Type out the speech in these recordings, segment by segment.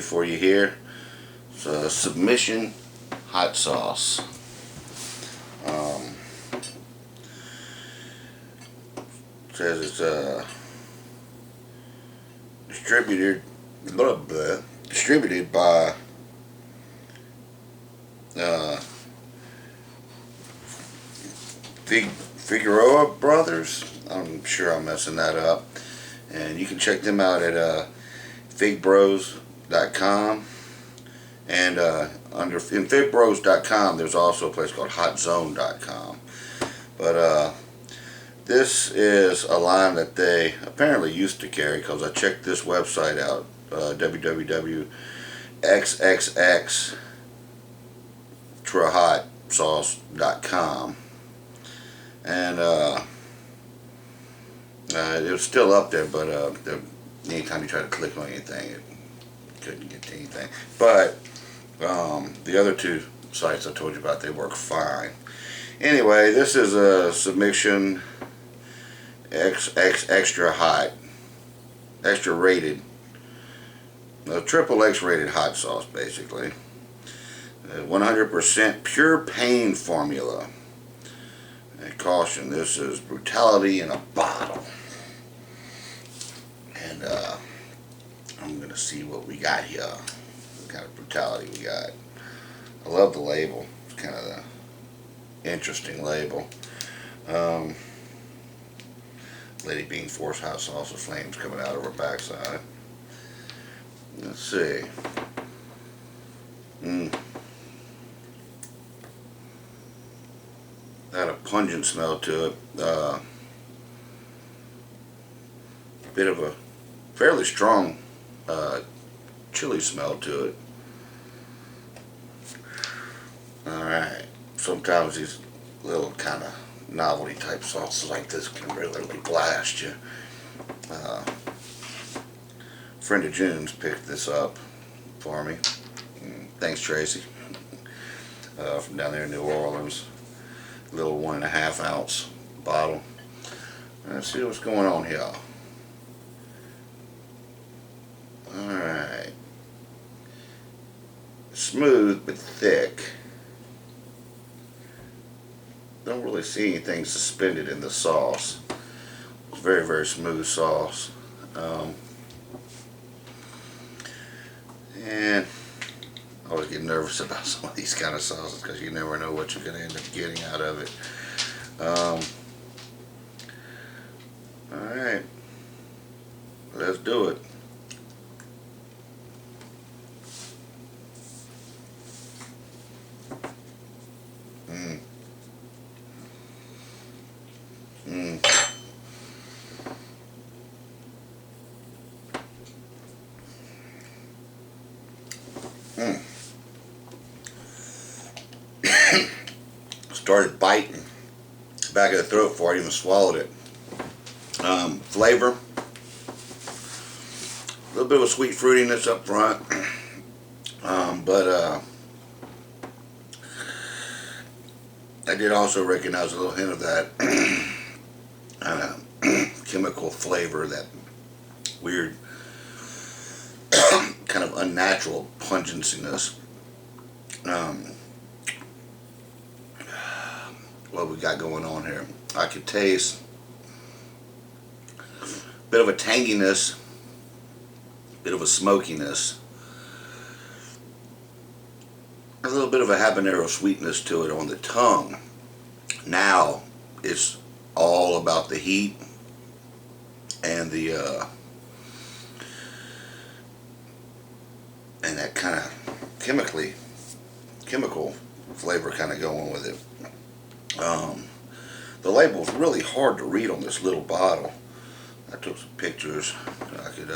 for you here. It's a submission hot sauce. It says it's distributed by Figueroa Brothers. I'm sure I'm messing that up. And you can check them out at figbros.com. And in figbros.com, there's also a place called hotzone.com. But this is a line that they apparently used to carry, because I checked this website out, www.xxxtrahotsauce.com, and it was still up there, but anytime you try to click on anything, it couldn't get to anything. But the other two sites I told you about, they work fine. Anyway, this is a submission extra hot, extra rated, a triple X rated hot sauce, basically. 100% pure pain formula. And caution, this is brutality in a bottle. And I'm gonna see what we got here. What kind of brutality we got. I love the label. It's kind of the interesting label. Lady being forced hot sauce with flames coming out of her backside. Let's see. Got a pungent smell to it. Bit of a fairly strong chili smell to it. Alright. Sometimes these little kind of novelty type sauces like this can really blast you. Friend of June's picked this up for me. Thanks, Tracy. From down there in New Orleans. Little 1.5 ounce bottle. Let's see what's going on here. Alright. Smooth but thick. Don't really see anything suspended in the sauce. It's very, very smooth sauce. And I always get nervous about some of these kind of sauces, because you never know what you're going to end up getting out of it. Alright. Let's do it. Started biting back of the throat before I even swallowed it. Flavor, a little bit of a sweet fruitiness up front, but I did also recognize a little hint of that chemical flavor, that weird kind of unnatural pungenciness. What we got going on here? I could taste a bit of a tanginess, a bit of a smokiness, a little bit of a habanero sweetness to it on the tongue. Now it's all about the heat and the and that kind of chemical flavor kind of going with it. The label's really hard to read on this little bottle. I took some pictures so I could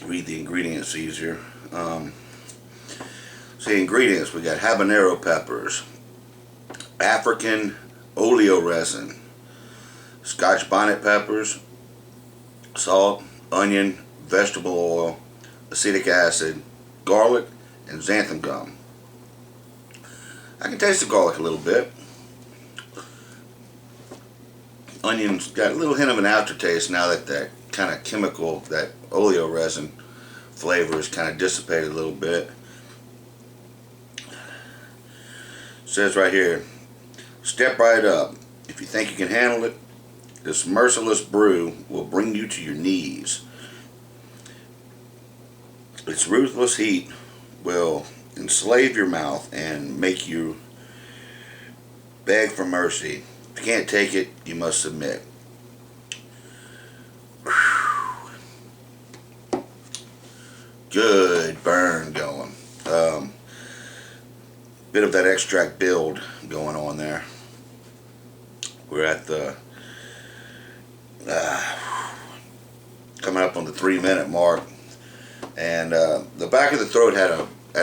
read the ingredients easier. See, ingredients, we got habanero peppers, African oleo resin, Scotch bonnet peppers, salt, onion, vegetable oil, acetic acid, garlic, and xanthan gum. I can taste the garlic a little bit. Onions got a little hint of an aftertaste now that that kind of chemical, that oleo resin, flavor is kind of dissipated a little bit. It says right here, step right up. If you think you can handle it, this merciless brew will bring you to your knees. Its ruthless heat will enslave your mouth and make you beg for mercy. If you can't take it, you must submit. Good burn going. Bit of that extract build going on there. We're at the coming up on the 3-minute mark, and the back of the throat had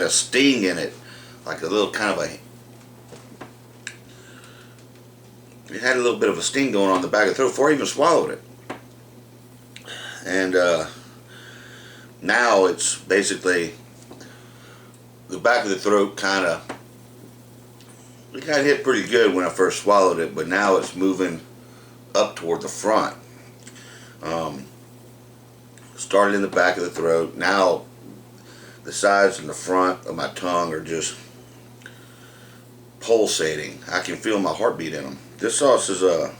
a sting in it, like a little kind of it had a little bit of a sting going on the back of the throat before I even swallowed it. And now it's basically the back of the throat it got hit pretty good when I first swallowed it, but now it's moving up toward the front. Started in the back of the throat. Now the sides and the front of my tongue are just pulsating. I can feel my heartbeat in them. This sauce is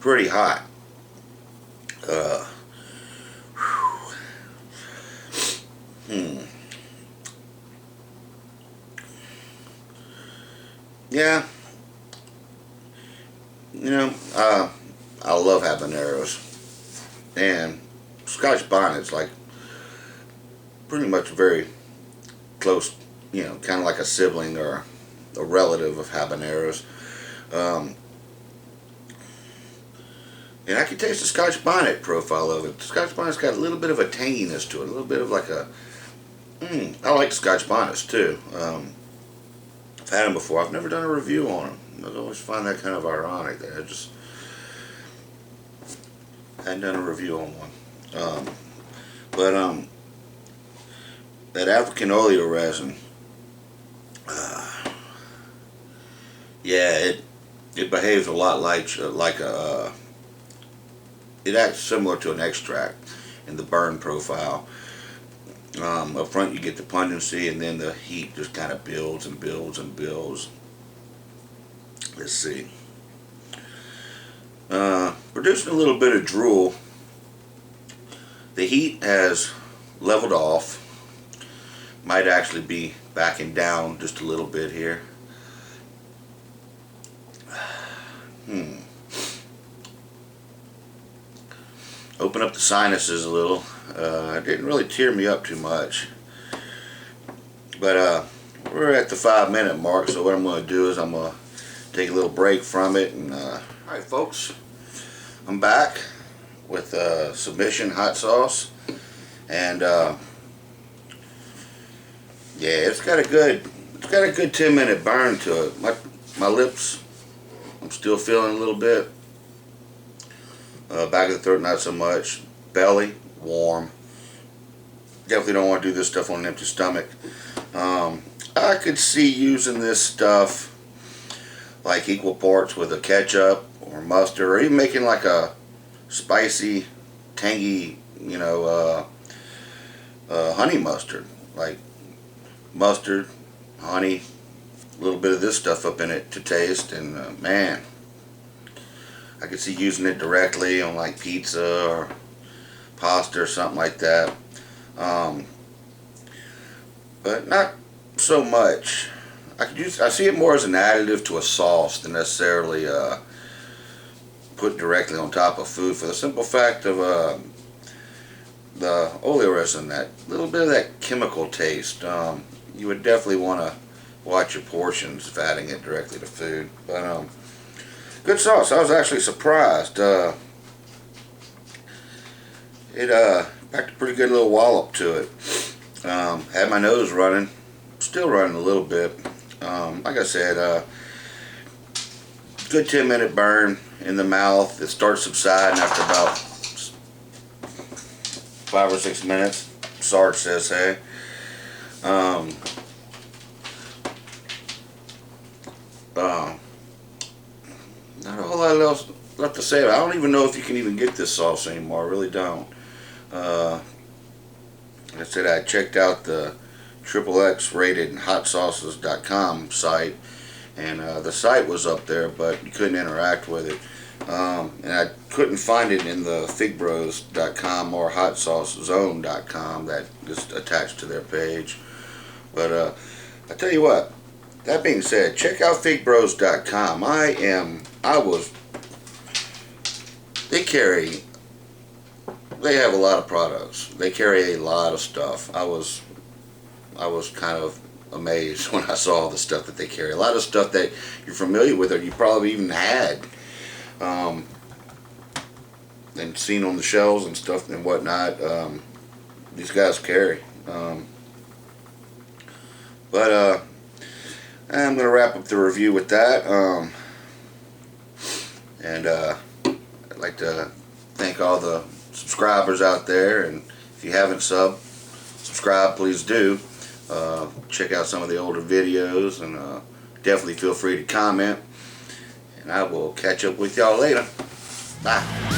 pretty hot. Yeah, you know, I love habaneros, and Scotch bonnet's like pretty much very close, you know, kind of like a sibling or a relative of habaneros. And I can taste the Scotch bonnet profile of it. The Scotch bonnet's got a little bit of a tanginess to it, a little bit of like a, I like Scotch bonnets too. I've had them before. I've never done a review on them. I always find that kind of ironic that I just hadn't done a review on one. But that African oleo resin, yeah, it behaves a lot like a. It acts similar to an extract in the burn profile. Up front you get the pungency, and then the heat just kind of builds and builds and builds. Let's see. Producing a little bit of drool. The heat has leveled off. Might actually be backing down just a little bit here. Open up the sinuses a little. It didn't really tear me up too much. But we're at the 5-minute mark, so what I'm going to do is I'm going to take a little break from it. And alright folks, I'm back with submission hot sauce. And yeah, it's got a good 10-minute burn to it. My lips, I'm still feeling a little bit. Back of the throat, not so much. Belly, warm. Definitely don't want to do this stuff on an empty stomach. I could see using this stuff like equal parts with a ketchup or mustard, or even making like a spicy, tangy, you know, honey mustard. Like mustard, honey, a little bit of this stuff up in it to taste, and man, I could see using it directly on like pizza or pasta or something like that. But not so much. I see it more as an additive to a sauce than necessarily put directly on top of food, for the simple fact of the oleo resin, that little bit of that chemical taste. You would definitely want to watch your portions if adding it directly to food. But good sauce. I was actually surprised. It packed a pretty good little wallop to it. Had my nose running, still running a little bit. Like I said, good 10-minute burn in the mouth. It starts subsiding after about 5 or 6 minutes. Sarge says, hey. Not a whole lot else left to say. I don't even know if you can even get this sauce anymore. I really don't. said, I checked out the XXX rated hotsauces.com site, and the site was up there, but you couldn't interact with it. And I couldn't find it in the figbros.com or hotsaucezone.com that is attached to their page. But I tell you what, that being said, check out figbros.com. They have a lot of products. They carry a lot of stuff. I was kind of amazed when I saw the stuff that they carry. A lot of stuff that you're familiar with or you probably even had and seen on the shelves and stuff and whatnot. These guys carry. But I'm going to wrap up the review with that. And I'd like to thank all the subscribers out there, and if you haven't subscribed, please do. Check out some of the older videos, and definitely feel free to comment, and I will catch up with y'all later. Bye.